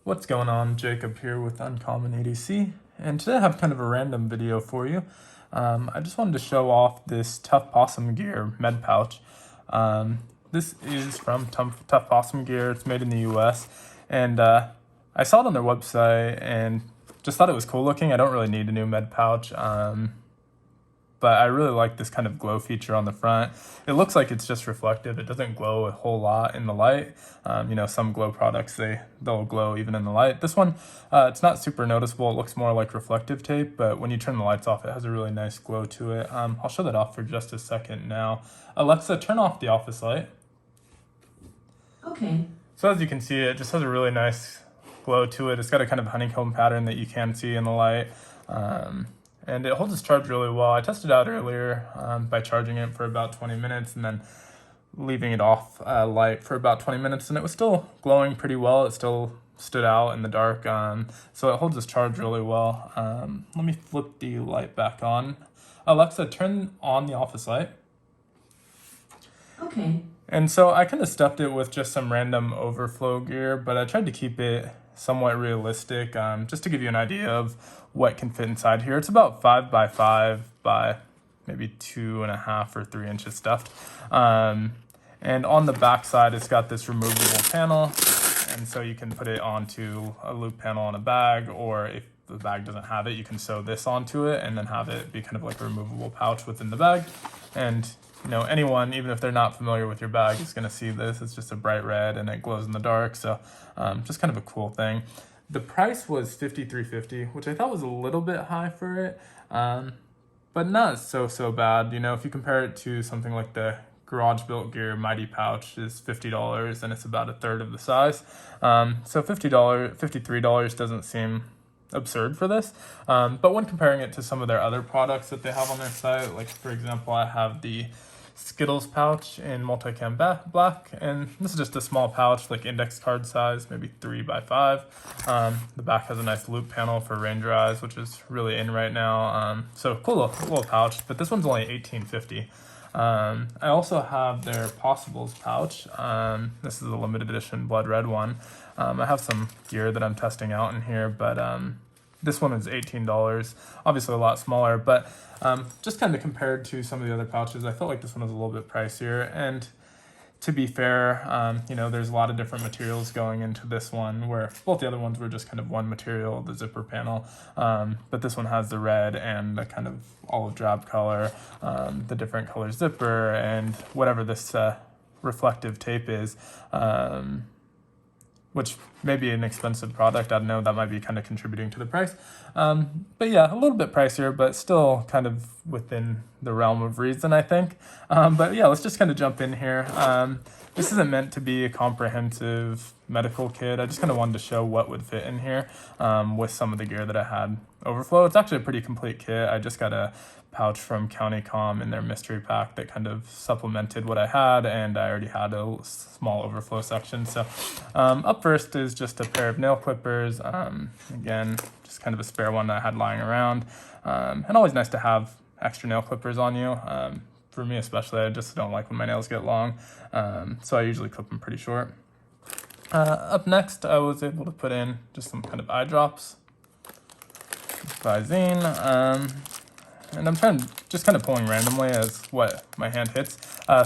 What's going on? Jacob here with Uncommon ADC, and today I have kind of a random video for you. I just wanted to show off this Tuff Possum Gear med pouch. This is from Tuff Possum Gear. It's made in the US, and I saw it on their website and just thought it was cool looking. I don't really need a new med pouch, but I really like this kind of glow feature on the front. It looks like it's just reflective. It doesn't glow a whole lot in the light. Some glow products, they'll glow even in the light. This one, it's not super noticeable. It looks more like reflective tape, but when you turn the lights off, it has a really nice glow to it. I'll show that off for just a second now. Alexa, turn off the office light. Okay. So as you can see, it just has a really nice glow to it. It's got a kind of honeycomb pattern that you can see in the light. And it holds its charge really well. I tested it out earlier by charging it for about 20 minutes and then leaving it off light for about 20 minutes, and it was still glowing pretty well. It still stood out in the dark, so it holds its charge really well. Let me flip the light back on. Alexa, turn on the office light. Okay. And so I kind of stuffed it with just some random overflow gear, but I tried to keep it somewhat realistic, just to give you an idea of what can fit inside here. It's about 5 by 5 by maybe 2.5 or 3 inches stuffed. And on the back side, it's got this removable panel. And so you can put it onto a loop panel on a bag, or if the bag doesn't have it, you can sew this onto it and then have it be kind of like a removable pouch within the bag. And anyone, even if they're not familiar with your bag, is going to see this. It's just a bright red and it glows in the dark. So just kind of a cool thing. The price was $53.50, which I thought was a little bit high for it, but not so bad. If you compare it to something like the Garage Built Gear Mighty Pouch is $50 and it's about a third of the size. So $53 doesn't seem absurd for this. But when comparing it to some of their other products that they have on their site, like for example, I have the Skittles Pouch in multicam black, and this is just a small pouch, like index card size, maybe 3 by 5. The back has a nice loop panel for ranger eyes, which is really in right now. So cool little pouch, but this one's only $18.50. I also have their Possibles pouch. This is a limited edition blood red one. I have some gear that I'm testing out in here, but this one is $18, obviously a lot smaller, but just kind of compared to some of the other pouches, I felt like this one was a little bit pricier. And to be fair, there's a lot of different materials going into this one, where both the other ones were just kind of one material, the zipper panel, but this one has the red and the kind of olive drab color, the different color zipper, and whatever this reflective tape is, which may be an expensive product. I don't know, that might be kind of contributing to the price. But yeah, a little bit pricier, but still kind of within the realm of reason, I think. But yeah, let's just kind of jump in here. This isn't meant to be a comprehensive medical kit. I just kind of wanted to show what would fit in here with some of the gear that I had overflow. It's actually a pretty complete kit. I just got a pouch from County Com in their mystery pack that kind of supplemented what I had, and I already had a small overflow section. So up first is just a pair of nail clippers. Again, just kind of a spare one that I had lying around. And always nice to have extra nail clippers on you. For me especially, I just don't like when my nails get long. So I usually clip them pretty short. Up next, I was able to put in just some kind of eye drops. Visine. And I'm just kind of pulling randomly as what my hand hits.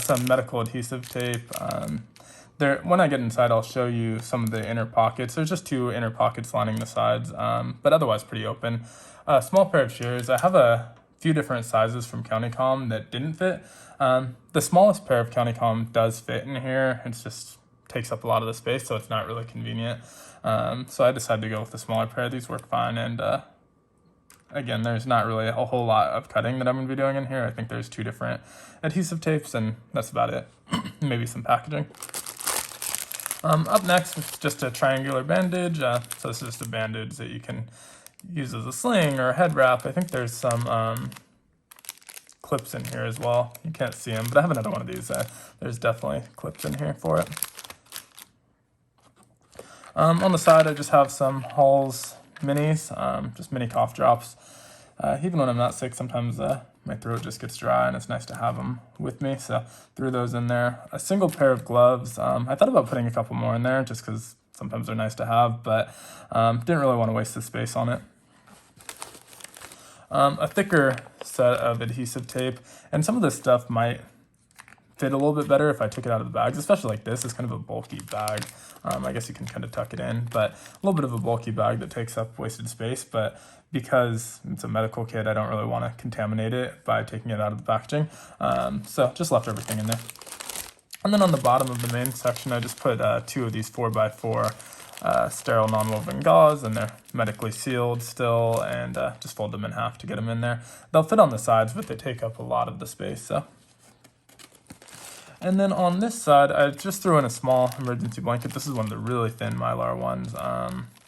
Some medical adhesive tape. When I get inside, I'll show you some of the inner pockets. There's just 2 inner pockets lining the sides, but otherwise pretty open. A small pair of shears. I have a few different sizes from County Com that didn't fit. The smallest pair of County Com does fit in here. It just takes up a lot of the space, so it's not really convenient. So I decided to go with the smaller pair. These work fine, and again, there's not really a whole lot of cutting that I'm going to be doing in here. I think there's 2 different adhesive tapes, and that's about it. Maybe some packaging. Up next is just a triangular bandage. So this is just a bandage that you can use as a sling or a head wrap. I think there's some clips in here as well. You can't see them, but I have another one of these. There's definitely clips in here for it. On the side, I just have some Halls minis, just mini cough drops. Even when I'm not sick, sometimes my throat just gets dry, and it's nice to have them with me, so threw those in there. A single pair of gloves. I thought about putting a couple more in there just because sometimes they're nice to have, but didn't really want to waste the space on it. A thicker set of adhesive tape, and some of this stuff might fit a little bit better if I took it out of the bags, especially like this is kind of a bulky bag. I guess you can kind of tuck it in, but a little bit of a bulky bag that takes up wasted space. But because it's a medical kit, I don't really want to contaminate it by taking it out of the packaging. So just left everything in there. And then on the bottom of the main section, I just put 2 of these 4x4 sterile non-woven gauze, and they're medically sealed still, and just fold them in half to get them in there. They'll fit on the sides, but they take up a lot of the space. So. And then on this side, I just threw in a small emergency blanket. This is one of the really thin Mylar ones.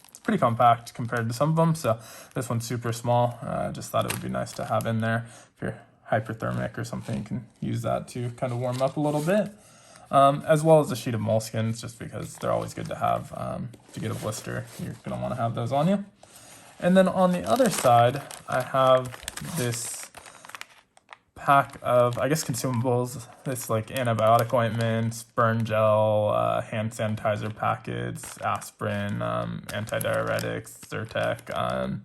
It's pretty compact compared to some of them, so this one's super small. Just thought it would be nice to have in there. If you're hyperthermic or something, you can use that to kind of warm up a little bit. As well as a sheet of moleskins, just because they're always good to have. If you get a blister, you're going to want to have those on you. And then on the other side, I have this pack of, I guess, consumables. It's like antibiotic ointments, burn gel, hand sanitizer packets, aspirin, antidiuretics, Zyrtec,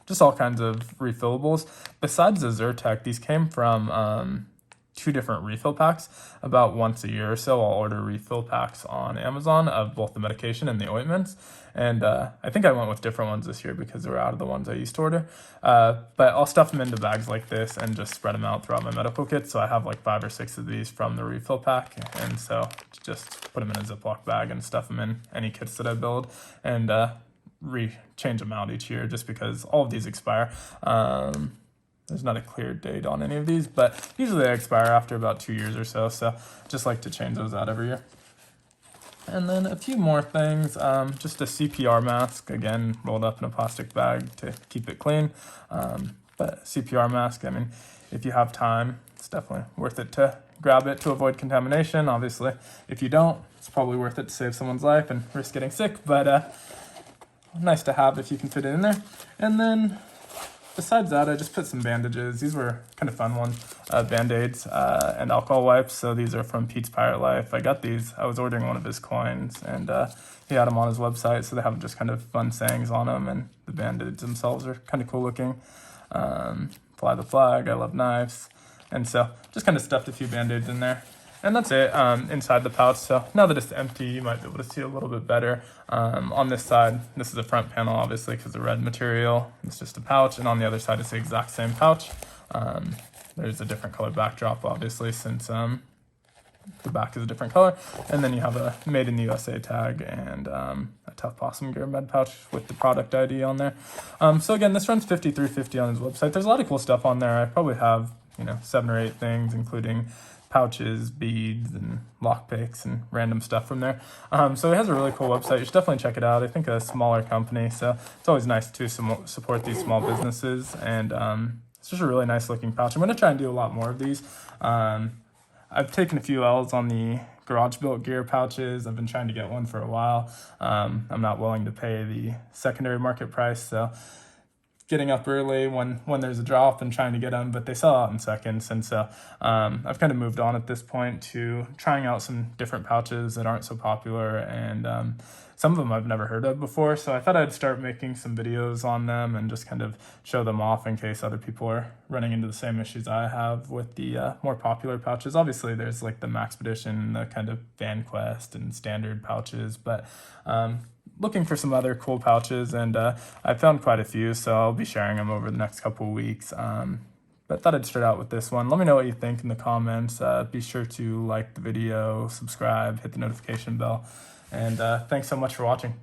just all kinds of refillables. Besides the Zyrtec, these came from 2 different refill packs. About once a year or so, I'll order refill packs on Amazon of both the medication and the ointments. And I think I went with different ones this year because they were out of the ones I used to order. But I'll stuff them into bags like this and just spread them out throughout my medical kit. So I have like 5 or 6 of these from the refill pack. And so just put them in a Ziploc bag and stuff them in any kits that I build, and change them out each year, just because all of these expire. There's not a clear date on any of these, but usually they expire after about 2 years or so. So just like to change those out every year. And then a few more things, just a CPR mask, again, rolled up in a plastic bag to keep it clean. But CPR mask, I mean, if you have time, it's definitely worth it to grab it to avoid contamination. Obviously, if you don't, it's probably worth it to save someone's life and risk getting sick, but nice to have if you can fit it in there. And then besides that, I just put some bandages. These were kind of fun ones, Band-Aids and alcohol wipes. So these are from Pete's Pirate Life. I got these. I was ordering one of his coins, and he had them on his website. So they have just kind of fun sayings on them, and the Band-Aids themselves are kind of cool looking. Fly the flag, I love knives. And so just kind of stuffed a few Band-Aids in there. And that's it inside the pouch. So now that it's empty, you might be able to see a little bit better. On this side, this is the front panel, obviously, because the red material. It's just a pouch. And on the other side, it's the exact same pouch. There's a different color backdrop, obviously, since the back is a different color. And then you have a Made in the USA tag and a Tuff Possum gear med pouch with the product ID on there. So again, this runs $53.50 on his website. There's a lot of cool stuff on there. I probably have 7 or 8 things, including pouches, beads, and lockpicks, and random stuff from there. So it has a really cool website. You should definitely check it out. I think a smaller company, so it's always nice to support these small businesses. And it's just a really nice looking pouch. I'm going to try and do a lot more of these. I've taken a few L's on the garage built gear pouches. I've been trying to get one for a while. I'm not willing to pay the secondary market price, so getting up early when there's a drop and trying to get them, but they sell out in seconds. And so I've kind of moved on at this point to trying out some different pouches that aren't so popular, and some of them I've never heard of before. So I thought I'd start making some videos on them and just kind of show them off in case other people are running into the same issues I have with the more popular pouches. Obviously there's like the Maxpedition, the kind of Van Quest and standard pouches, but looking for some other cool pouches, and I found quite a few, so I'll be sharing them over the next couple of weeks. But thought I'd start out with this one. Let me know what you think in the comments. Be sure to like the video, subscribe, hit the notification bell, and thanks so much for watching.